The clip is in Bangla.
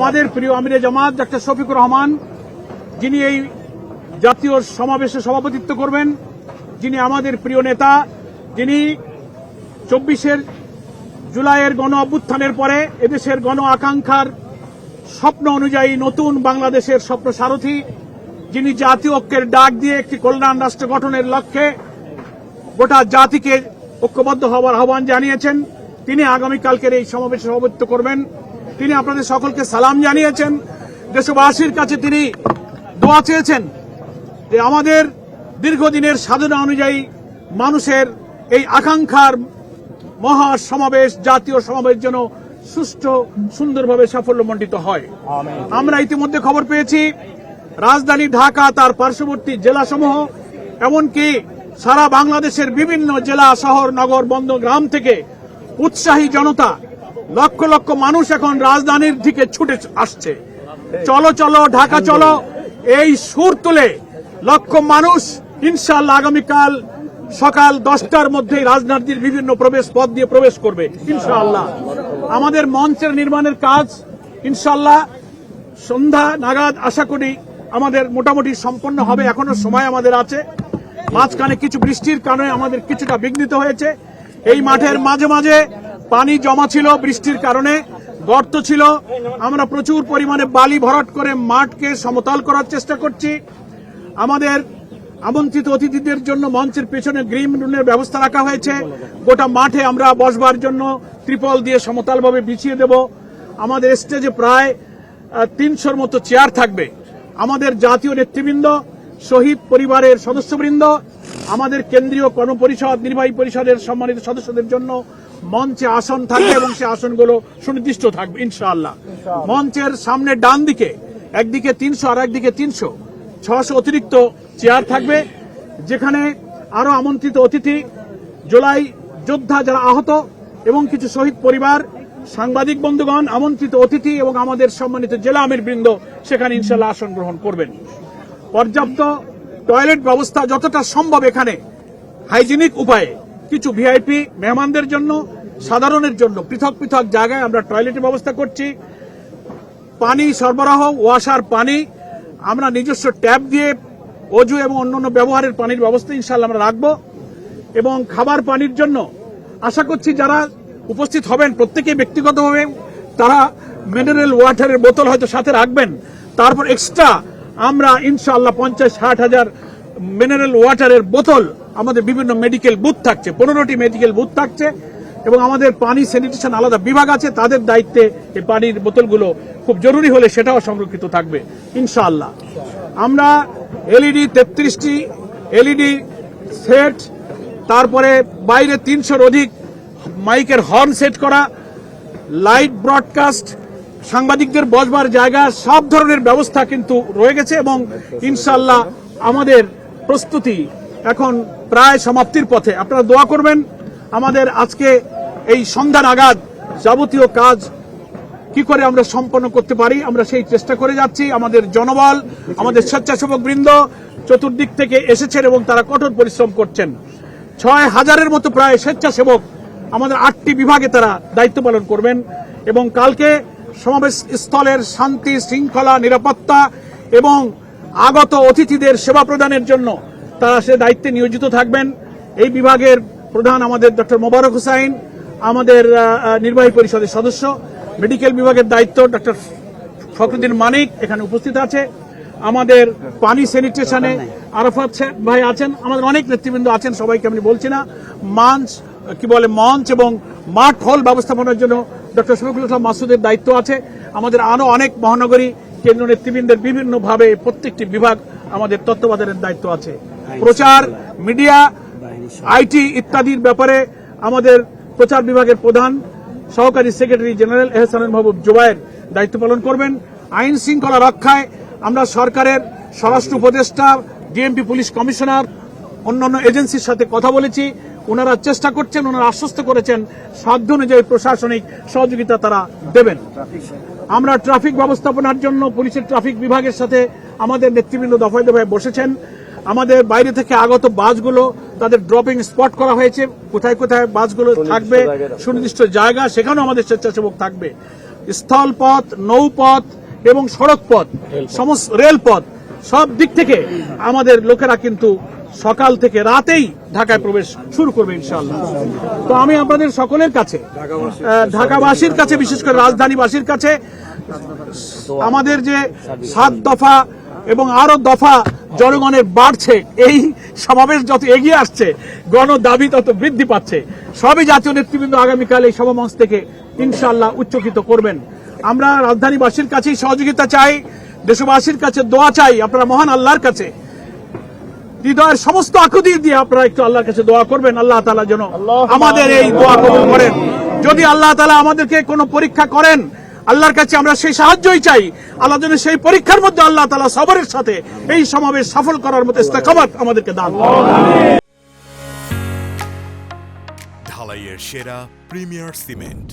আমাদের প্রিয় আমিরে জামাত ডক্টর শফিকুর রহমান, যিনি এই জাতীয় সমাবেশে সভাপতিত্ব করবেন, যিনি আমাদের প্রিয় নেতা, যিনি 24 জুলাইয়ের গণ অভ্যুত্থানের পরে এদেশের গণ আকাঙ্ক্ষার স্বপ্ন অনুযায়ী নতুন বাংলাদেশের স্বপ্ন সারথী, যিনি জাতীয় ঐক্যের ডাক দিয়ে একটি কল্যাণ রাষ্ট্র গঠনের লক্ষ্যে গোটা জাতিকে ঐক্যবদ্ধ হওয়ার আহ্বান জানিয়েছেন, তিনি আগামীকালকের এই সমাবেশে সভাপতিত্ব করবেন। তিনি আপনাদের সকলকে সালাম জানিয়েছেন। দেশবাসীর কাছে তিনি দোয়া চেয়েছেন যে আমাদের দীর্ঘদিনের সাধনা অনুযায়ী মানুষের এই আকাঙ্ক্ষার মহা সমাবেশ, জাতীয় সমাবেশ যেন সুষ্ঠু সুন্দরভাবে সাফল্যমণ্ডিত হয়। আমরা ইতিমধ্যে খবর পেয়েছি রাজধানী ঢাকা, তার পার্শ্ববর্তী জেলাসমূহ, এমনকি সারা বাংলাদেশের বিভিন্ন জেলা, শহর, নগর, বন্দর, গ্রাম থেকে উৎসাহী জনতা, লক্ষ লক্ষ মানুষ এখন রাজধানীর দিকে ছুটে আসছে। চলো চলো ঢাকা চলো, এই সুর তুলে লক্ষ মানুষ ইনশাআল্লাহ আগামীকাল সকাল 10টার মধ্যেই রাজধানীর বিভিন্ন প্রবেশ পথ দিয়ে প্রবেশ করবে ইনশাআল্লাহ। আমাদের মঞ্চের নির্মাণের কাজ ইনশাআল্লাহ সন্ধ্যা নাগাদ আশা করি আমাদের মোটামুটি সম্পন্ন হবে। এখনো সময় আমাদের আছে। মাঝখানে কিছু বৃষ্টির কারণে আমাদের কিছুটা বিঘ্নিত হয়েছে। এই মাঠের মাঝে মাঝে পানি জমা ছিল, বৃষ্টির কারণে গর্ত ছিল। আমরা প্রচুর পরিমাণে বালি ভরাট করে মাঠকে সমতল করার চেষ্টা করছি। আমাদের আমন্ত্রিত অতিথিদের জন্য মঞ্চের পেছনে গ্রিন রুমের ব্যবস্থা রাখা হয়েছে। গোটা মাঠে আমরা বসবার জন্য ত্রিপল দিয়ে সমতলভাবে বিছিয়ে দেব। আমাদের স্টেজে প্রায় 300-র মতো চেয়ার থাকবে। আমাদের জাতীয় নেতৃবৃন্দ, শহীদ পরিবারের সদস্যবৃন্দ, আমাদের কেন্দ্রীয় কর্মপরিষদ, নির্বাহী পরিষদের সম্মানিত সদস্যদের জন্য মঞ্চে আসন থাকবে এবং সে আসনগুলো সুনির্দিষ্ট থাকবে ইনশাআল্লাহ। মঞ্চের সামনে ডান দিকে একদিকে 300 আর একদিকে 300, 600 অতিরিক্ত চেয়ার থাকবে, যেখানে আরো আমন্ত্রিত অতিথি, জুলাই যোদ্ধা যারা আহত এবং কিছু শহীদ পরিবার, সাংবাদিক বন্ধুগণ, আমন্ত্রিত অতিথি এবং আমাদের সম্মানিত জেলা আমির বৃন্দ সেখানে ইনশাআল্লাহ আসন গ্রহণ করবেন। পর্যাপ্ত টয়লেট ব্যবস্থা যতটা সম্ভব এখানে হাইজিনিক উপায়ে, কিছু ভিআইপি মেহমানদের জন্য, সাধারণের জন্য পৃথক পৃথক জায়গায় আমরা টয়লেটের ব্যবস্থা করছি। পানি সরবরাহ, ওয়াসার পানি আমরা নিজস্ব ট্যাপ দিয়ে অজু এবং অন্যান্য ব্যবহারের পানির ব্যবস্থা ইনশাআল্লাহ আমরা রাখবো। এবং খাবার পানির জন্য আশা করছি যারা উপস্থিত হবেন প্রত্যেকেই ব্যক্তিগতভাবে তারা মিনারেল ওয়াটারের বোতল হয়তো সাথে রাখবেন। তারপর এক্সট্রা আমরা ইনশাআল্লাহ 50-60 হাজার মিনারেল ওয়াটারের বোতল আমাদের বিভিন্ন মেডিকেল বুথ থাকছে, 15টি মেডিকেল বুথ থাকছে এবং আমাদের পানি স্যানিটেশন আলাদা বিভাগ আছে, তাদের দায়িত্বে এই পানির বোতলগুলো খুব জরুরি হলে সেটাও সংরক্ষিত থাকবে ইনশাআল্লাহ। আমরা এলইডি 33টি এলইডি সেট, তারপরে বাইরে 300-র অধিক মাইকের হর্ন সেট করা, লাইট ব্রডকাস্ট, সাংবাদিকদের বসবার জায়গা, সব ধরনের ব্যবস্থা কিন্তু রয়ে গেছে এবং ইনশাআল্লাহ আমাদের প্রস্তুতি এখন প্রায় সমাপ্তির পথে। আপনারা দোয়া করবেন আমাদের আজকে এই সন্ধ্যা নাগাদ যাবতীয় কাজ কি করে আমরা সম্পন্ন করতে পারি, আমরা সেই চেষ্টা করে যাচ্ছি। আমাদের জনবল, আমাদের স্বেচ্ছাসেবক বৃন্দ চতুর্দিক থেকে এসেছেন এবং তারা কঠোর পরিশ্রম করছেন। 6000-এর মতো প্রায় স্বেচ্ছাসেবক আমাদের 8টি বিভাগে তারা দায়িত্ব পালন করবেন এবং কালকে সমাবেশ স্থলের শান্তি শৃঙ্খলা, নিরাপত্তা এবং আগত অতিথিদের সেবা প্রদানের জন্য তারা সে দায়িত্বে নিয়োজিত থাকবেন। এই বিভাগের প্রধান আমাদের ডক্টর মোবারক হোসাইন, আমাদের নির্বাহী পরিষদের সদস্য। মেডিকেল বিভাগের দায়িত্ব ডক্টর ফখরুদ্দিন মানিক এখানে উপস্থিত আছে। আমাদের পানি স্যানিটেশনে আরাফাত ভাই আছেন, আমাদের অনেক নেতৃবৃন্দ আছেন, সবাইকে আমি বলছি না। মঞ্চ এবং মাঠ হল ব্যবস্থাপনার জন্য ডক্টর শফিকুল ইসলাম মাসুদের দায়িত্ব আছে। আমাদের আরো অনেক মহানগরী কেন্দ্র নেতৃবৃন্দের বিভিন্নভাবে প্রত্যেকটি বিভাগ আমাদের তত্ত্বাবধানের দায়িত্ব আছে। প্রচার, মিডিয়া, আইটি ইত্যাদির ব্যাপারে আমাদের প্রচার বিভাগের প্রধান সহকারী সেক্রেটারি জেনারেল এহসানুল মাহবুব জুবায়ের দায়িত্ব পালন করবেন। আইন শৃঙ্খলা রক্ষায় আমরা সরকারের স্বরাষ্ট্র উপদেষ্টা, ডিএমপি পুলিশ কমিশনার, অন্যান্য এজেন্সির সাথে কথা বলেছি। ওনারা চেষ্টা করছেন, ওনারা আশ্বস্ত করেছেন সাধ্য অনুযায়ী প্রশাসনিক সহযোগিতা তারা দেবেন। আমরা ট্রাফিক ব্যবস্থাপনার জন্য পুলিশের ট্রাফিক বিভাগের সাথে আমাদের নেতৃবৃন্দ দফায় দফায় বসেছেন। আমাদের বাইরে থেকে আগত বাসগুলো তাদের ড্রপিং স্পট করা হয়েছে, কোথায় কোথায় বাসগুলো থাকবে সুনির্দিষ্ট জায়গা, সেখানেও আমাদের স্বেচ্ছাসেবক থাকবে। স্থলপথ, নৌপথ এবং সড়কপথ, সমস্ত রেলপথ, সব দিক থেকে আমাদের লোকেরা কিন্তু সকাল থেকে রাতেই ঢাকায় প্রবেশ শুরু করবে ইনশাআল্লাহ। তো আমি আপনাদের সকলের কাছে, ঢাকাবাসীর কাছে, বিশেষ করে রাজধানীবাসীর কাছে আমাদের যে 7 দফা এবং আরো দফা জনগণের বাড়ছে, এই সমাবেশ যত এগিয়ে আসছে গণ দাবি তত বৃদ্ধি পাচ্ছে। সবই জাতীয় নেতৃবৃন্দ আগামীকাল এই সমাবেশ থেকে ইনশাআল্লাহ উচ্চকিত করবেন। আমরা রাজধানীবাসীর কাছেই সহযোগিতা চাই, দেশবাসীর কাছে দোয়া চাই। আপনারা মহান আল্লাহর কাছে হৃদয়ের সমস্ত আকুতি দিয়ে আপনারা একটু আল্লাহর কাছে দোয়া করবেন, আল্লাহ তাআলা যেন আমাদের এই দোয়া কবুল করেন। যদি আল্লাহ তাআলা আমাদেরকে কোনো পরীক্ষা করেন, আল্লাহর কাছে আমরা সেই সাহায্যই চাই। আল্লাহ যেন সেই পরীক্ষার মধ্যে আল্লাহ তাআলা সবরের সাথে এই সমাবেশ সফল করার মতো ইস্তেকামাত আমাদেরকে দান করেন। ঢালাইয়ের সেরা প্রিমিয়ার সিমেন্ট।